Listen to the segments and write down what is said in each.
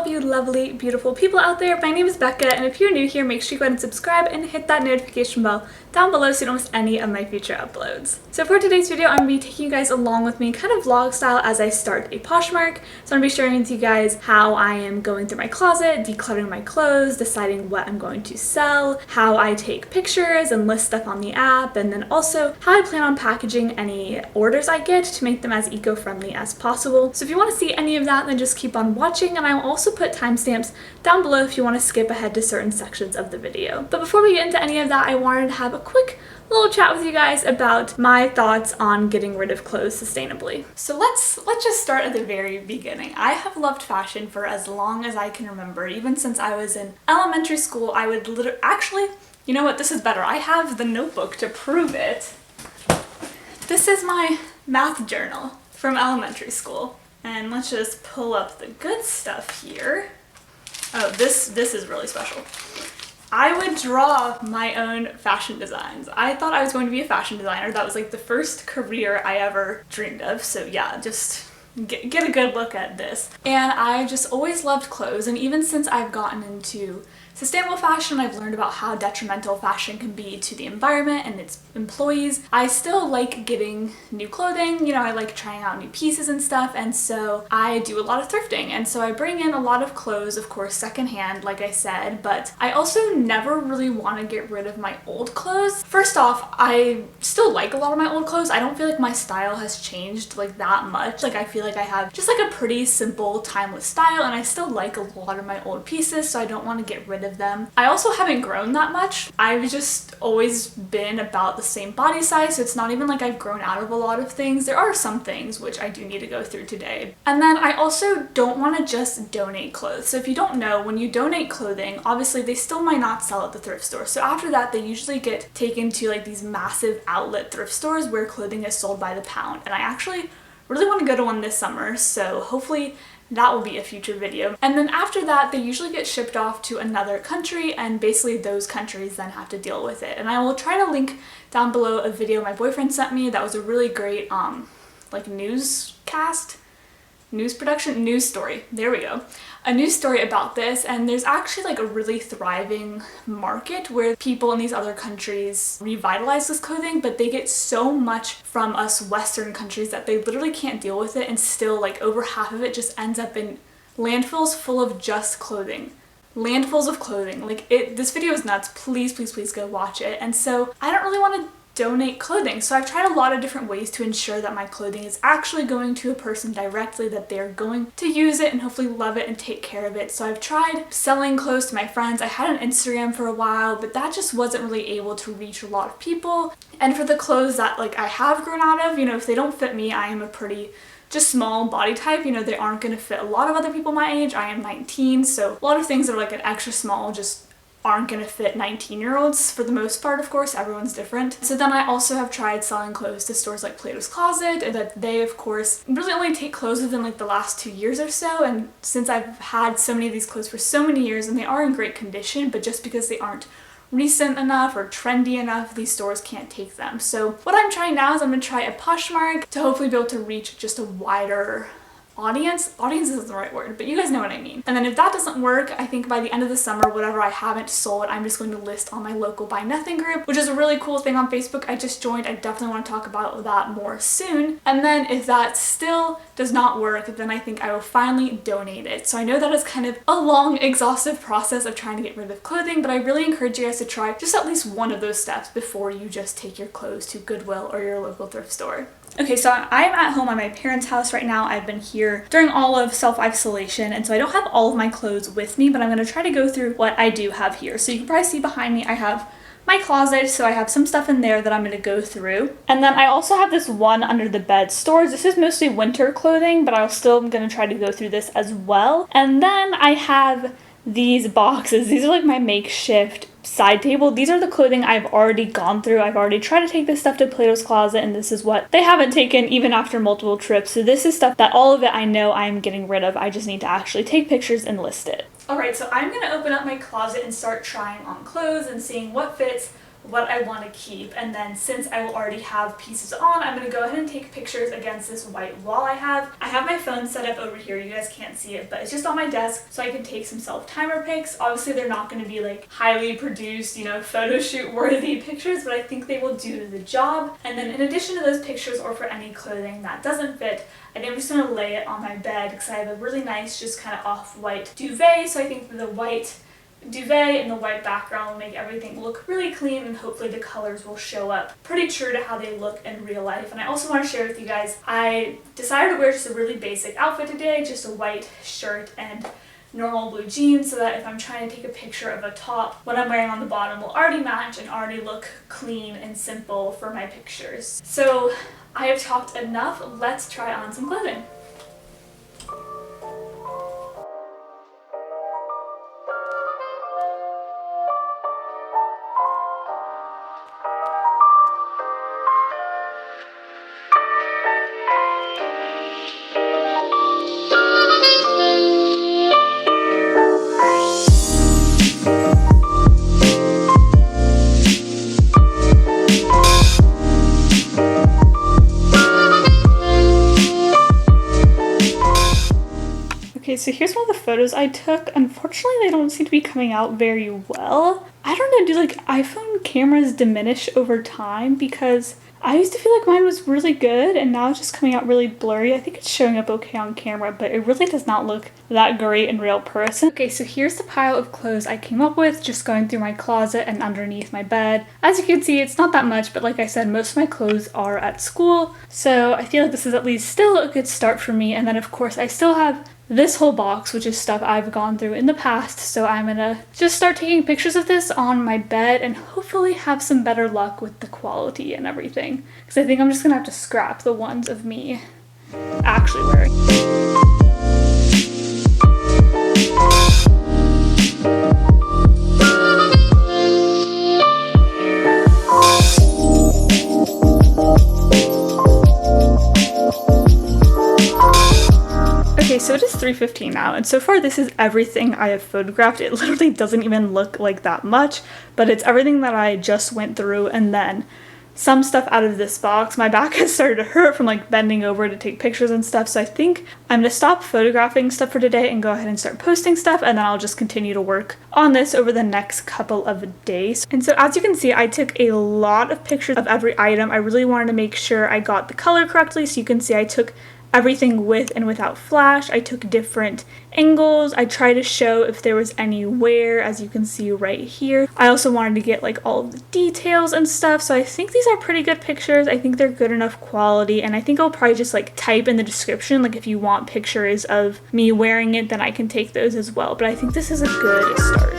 of you lovely, beautiful people out there. My name is Becca, and if you're new here, make sure you go ahead and subscribe and hit that notification bell down below so you don't miss any of my future uploads. So for today's video, I'm going to be taking you guys along with me kind of vlog style as I start a Poshmark. So I'm going to be sharing with you guys how I am going through my closet, decluttering my clothes, deciding what I'm going to sell, how I take pictures and list stuff on the app, and then also how I plan on packaging any orders I get to make them as eco-friendly as possible. So if you want to see any of that, then just keep on watching, and I will also put timestamps down below if you want to skip ahead to certain sections of the video. But before we get into any of that, I wanted to have a quick little chat with you guys about my thoughts on getting rid of clothes sustainably. So let's just start at the very beginning. I have loved fashion for as long as I can remember. Even since I was in elementary school, I would actually, you know what, this is better. I have the notebook to prove it. This is my math journal from elementary school. And let's just pull up the good stuff here. Oh, this is really special. I would draw my own fashion designs. I thought I was going to be a fashion designer. That was like the first career I ever dreamed of. So yeah, just get a good look at this. And I just always loved clothes, and even since I've gotten into sustainable fashion, I've learned about how detrimental fashion can be to the environment and its employees. I still like getting new clothing, you know, I like trying out new pieces and stuff, and so I do a lot of thrifting, and so I bring in a lot of clothes, of course, secondhand, like I said, but I also never really want to get rid of my old clothes. First off, I still like a lot of my old clothes. I don't feel like my style has changed like that much. Like I feel like I have just like a pretty simple, timeless style, and I still like a lot of my old pieces, so I don't want to get rid of them. I also haven't grown that much. I've just always been about the same body size, so it's not even like I've grown out of a lot of things. There are some things which I do need to go through today. And then I also don't want to just donate clothes. So if you don't know, when you donate clothing, obviously they still might not sell at the thrift store. So after that, they usually get taken to like these massive outlet thrift stores where clothing is sold by the pound. And I actually really want to go to one this summer, so hopefully that will be a future video. And then after that, they usually get shipped off to another country, and basically those countries then have to deal with it. And I will try to link down below a video my boyfriend sent me that was a really great like news story. There we go. A news story about this, and there's actually like a really thriving market where people in these other countries revitalize this clothing, but they get so much from us Western countries that they literally can't deal with it, and still like over half of it just ends up in landfills full of just clothing. Landfills of clothing. Like this video is nuts. Please, please, please go watch it. And so I don't really want to donate clothing. So I've tried a lot of different ways to ensure that my clothing is actually going to a person directly, that they're going to use it and hopefully love it and take care of it. So I've tried selling clothes to my friends. I had an Instagram for a while, but that just wasn't really able to reach a lot of people. And for the clothes that like I have grown out of, you know, if they don't fit me, I am a pretty just small body type, you know, they aren't going to fit a lot of other people my age. I am 19, so a lot of things that are like an extra small just aren't going to fit 19-year-olds for the most part. Of course, everyone's different. So then I also have tried selling clothes to stores like Plato's Closet, and that they of course really only take clothes within like the last 2 years or so. And since I've had so many of these clothes for so many years, and they are in great condition, but just because they aren't recent enough or trendy enough, these stores can't take them. So what I'm trying now is I'm going to try a Poshmark to hopefully be able to reach just a wider audience. Audience isn't the right word, but you guys know what I mean. And then if that doesn't work, I think by the end of the summer, whatever I haven't sold, I'm just going to list on my local Buy Nothing group, which is a really cool thing on Facebook. I just joined. I definitely want to talk about that more soon. And then if that still does not work, then I think I will finally donate it. So I know that is kind of a long, exhaustive process of trying to get rid of clothing, but I really encourage you guys to try just at least one of those steps before you just take your clothes to Goodwill or your local thrift store. Okay, so I'm at home at my parents' house right now. I've been here during all of self-isolation, and so I don't have all of my clothes with me, but I'm going to try to go through what I do have here. So you can probably see behind me I have my closet, so I have some stuff in there that I'm going to go through. And then I also have this one under the bed storage. This is mostly winter clothing, but I'm going to try to go through this as well. And then I have these boxes. These are like my makeshift side table. These are the clothing I've already gone through. I've already tried to take this stuff to Plato's Closet, and this is what they haven't taken even after multiple trips. So this is stuff that all of it I know I'm getting rid of. I just need to actually take pictures and list it. Alright, so I'm going to open up my closet and start trying on clothes and seeing what fits, what I want to keep, and then since I will already have pieces on, I'm going to go ahead and take pictures against this white wall I have. I have my phone set up over here, you guys can't see it, but it's just on my desk so I can take some self-timer pics. Obviously they're not going to be like highly produced, you know, photo shoot worthy pictures, but I think they will do the job. And then in addition to those pictures, or for any clothing that doesn't fit, I think I'm just going to lay it on my bed because I have a really nice just kind of off-white duvet, so I think the white duvet and the white background will make everything look really clean, and hopefully the colors will show up pretty true to how they look in real life. And I also want to share with you guys, I decided to wear just a really basic outfit today, just a white shirt and normal blue jeans, so that if I'm trying to take a picture of a top, what I'm wearing on the bottom will already match and already look clean and simple for my pictures. So I have talked enough, let's try on some clothing. Okay, so here's one of the photos I took. Unfortunately, they don't seem to be coming out very well. I don't know, do like iPhone cameras diminish over time? Because I used to feel like mine was really good and now it's just coming out really blurry. I think it's showing up okay on camera, but it really does not look that great in real person. Okay, so here's the pile of clothes I came up with, just going through my closet and underneath my bed. As you can see, it's not that much, but like I said, most of my clothes are at school, so I feel like this is at least still a good start for me. And then of course I still have this whole box, which is stuff I've gone through in the past, so I'm gonna just start taking pictures of this on my bed and hopefully have some better luck with the quality and everything, because I think I'm just gonna have to scrap the ones of me actually wearing. Okay, so it is 3:15 now, and so far this is everything I have photographed. It literally doesn't even look like that much, but it's everything that I just went through, and then some stuff out of this box. My back has started to hurt from like bending over to take pictures and stuff, so I think I'm gonna stop photographing stuff for today and go ahead and start posting stuff, and then I'll just continue to work on this over the next couple of days. And so as you can see, I took a lot of pictures of every item. I really wanted to make sure I got the color correctly, so you can see I took everything with and without flash. I took different angles. I tried to show if there was any wear, as you can see right here. I also wanted to get like all of the details and stuff, so I think these are pretty good pictures. I think they're good enough quality, and I think I'll probably just like type in the description, like if you want pictures of me wearing it, then I can take those as well. But I think this is a good start.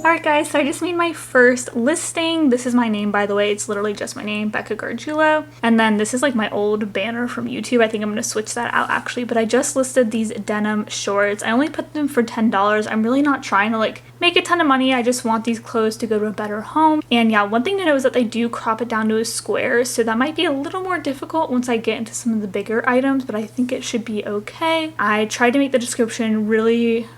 Alright guys, so I just made my first listing. This is my name, by the way. It's literally just my name, BECCAGARGIULO. And then this is like my old banner from YouTube. I think I'm going to switch that out actually, but I just listed these denim shorts. I only put them for $10. I'm really not trying to like make a ton of money. I just want these clothes to go to a better home. And yeah, one thing to know is that they do crop it down to a square, so that might be a little more difficult once I get into some of the bigger items, but I think it should be okay. I tried to make the description really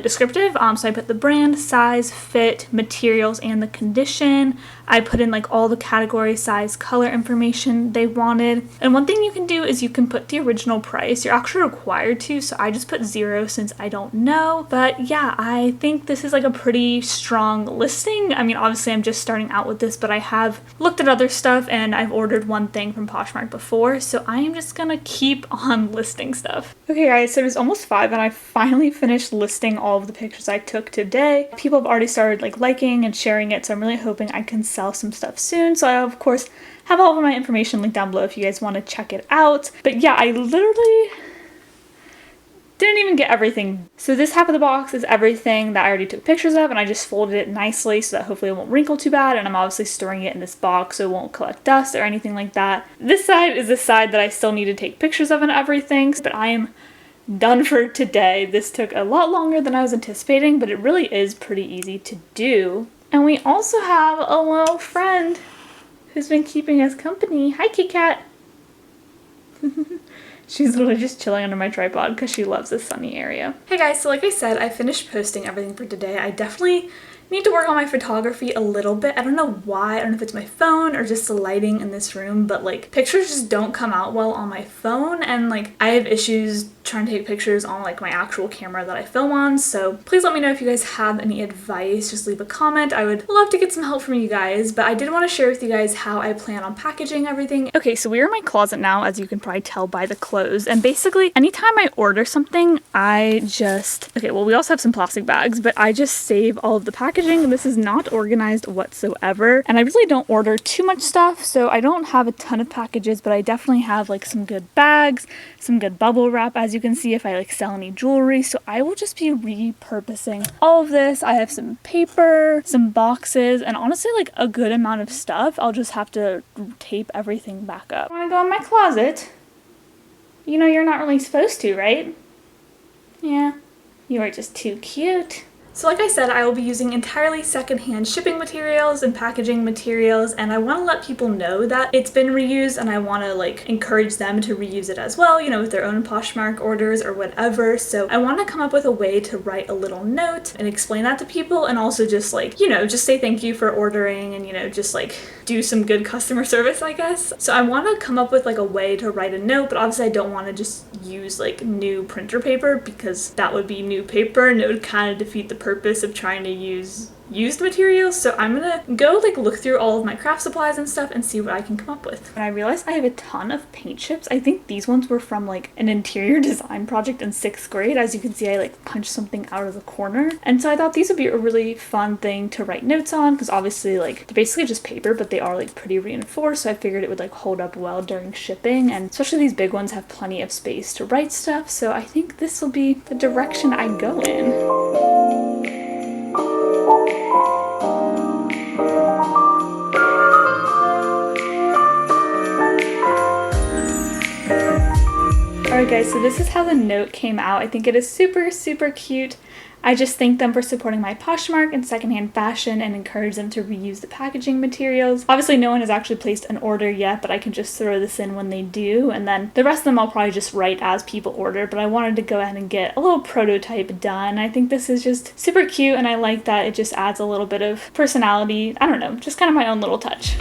descriptive, so I put the brand, size, fit, materials, and the condition. I put in like all the category, size, color information they wanted. And one thing you can do is you can put the original price. You're actually required to, so I just put 0 since I don't know. But yeah, I think this is like a pretty strong listing. I mean, obviously I'm just starting out with this, but I have looked at other stuff and I've ordered one thing from Poshmark before, so I am just gonna keep on listing stuff. Okay guys, so it was almost 5 and I finally finished listing all of the pictures I took today. People have already started like liking and sharing it, so I'm really hoping I can sell some stuff soon. So I of course have all of my information linked down below if you guys want to check it out. But yeah, I literally didn't even get everything. So this half of the box is everything that I already took pictures of, and I just folded it nicely so that hopefully it won't wrinkle too bad, and I'm obviously storing it in this box so it won't collect dust or anything like that. This side is the side that I still need to take pictures of and everything, but I am done for today. This took a lot longer than I was anticipating, but it really is pretty easy to do. And we also have a little friend who's been keeping us company. Hi, Kit Kat. She's literally just chilling under my tripod because she loves this sunny area. Hey guys, so like I said, I finished posting everything for today. I definitely need to work on my photography a little bit. I don't know why. I don't know if it's my phone or just the lighting in this room, but like pictures just don't come out well on my phone, and like I have issues trying to take pictures on like my actual camera that I film on. So please let me know if you guys have any advice. Just leave a comment. I would love to get some help from you guys, but I did want to share with you guys how I plan on packaging everything. Okay, so we're in my closet now, as you can probably tell by the clothes, and basically anytime I order something, okay, well, we also have some plastic bags, but I just save all of the packaging. This is not organized whatsoever, and I really don't order too much stuff, so I don't have a ton of packages, but I definitely have like some good bags, some good bubble wrap, as you can see, if I like sell any jewelry. So I will just be repurposing all of this. I have some paper, some boxes, and honestly like a good amount of stuff. I'll just have to tape everything back up. Want to go in my closet? You know you're not really supposed to, right? Yeah, you are just too cute. So like I said, I will be using entirely secondhand shipping materials and packaging materials, and I want to let people know that it's been reused, and I want to like encourage them to reuse it as well, you know, with their own Poshmark orders or whatever. So I want to come up with a way to write a little note and explain that to people, and also just like, you know, just say thank you for ordering, and you know, just like do some good customer service, I guess. So I want to come up with like a way to write a note, but obviously I don't want to just use like new printer paper, because that would be new paper and it would kind of defeat the purpose of trying to use used materials. So I'm gonna go like look through all of my craft supplies and stuff and see what I can come up with. And I realized I have a ton of paint chips. I think these ones were from like an interior design project in 6th grade. As you can see, I like punched something out of the corner, and so I thought these would be a really fun thing to write notes on, because obviously like they're basically just paper, but they are like pretty reinforced, so I figured it would like hold up well during shipping, and especially these big ones have plenty of space to write stuff. So I think this will be the direction I go in. Alright guys, so this is how the note came out. I think it is super, super cute. I just thank them for supporting my Poshmark and secondhand fashion and encourage them to reuse the packaging materials. Obviously no one has actually placed an order yet, but I can just throw this in when they do, and then the rest of them I'll probably just write as people order, but I wanted to go ahead and get a little prototype done. I think this is just super cute, and I like that it just adds a little bit of personality. I don't know, just kind of my own little touch.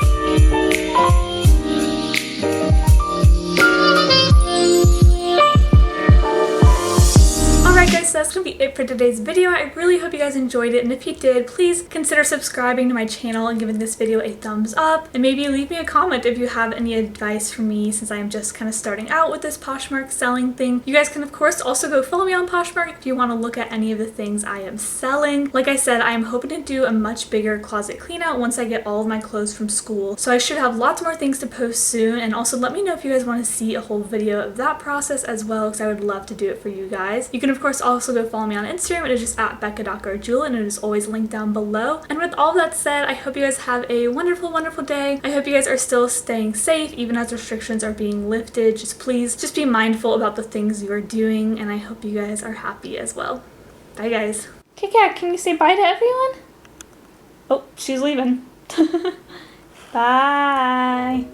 Alright guys, so that's going to be it for today's video. I really hope you guys enjoyed it, and if you did, please consider subscribing to my channel and giving this video a thumbs up, and maybe leave me a comment if you have any advice for me, since I am just kind of starting out with this Poshmark selling thing. You guys can of course also go follow me on Poshmark if you want to look at any of the things I am selling. Like I said, I am hoping to do a much bigger closet clean out once I get all of my clothes from school, so I should have lots more things to post soon. And also let me know if you guys want to see a whole video of that process as well, because I would love to do it for you guys. You can of course also go follow me on Instagram. It is just at becca.gargiulo, and it is always linked down below. And with all that said, I hope you guys have a wonderful, wonderful day. I hope you guys are still staying safe even as restrictions are being lifted. Please just be mindful about the things you are doing, and I hope you guys are happy as well. Bye guys. Kit Kat, can you say bye to everyone? Oh, she's leaving. Bye.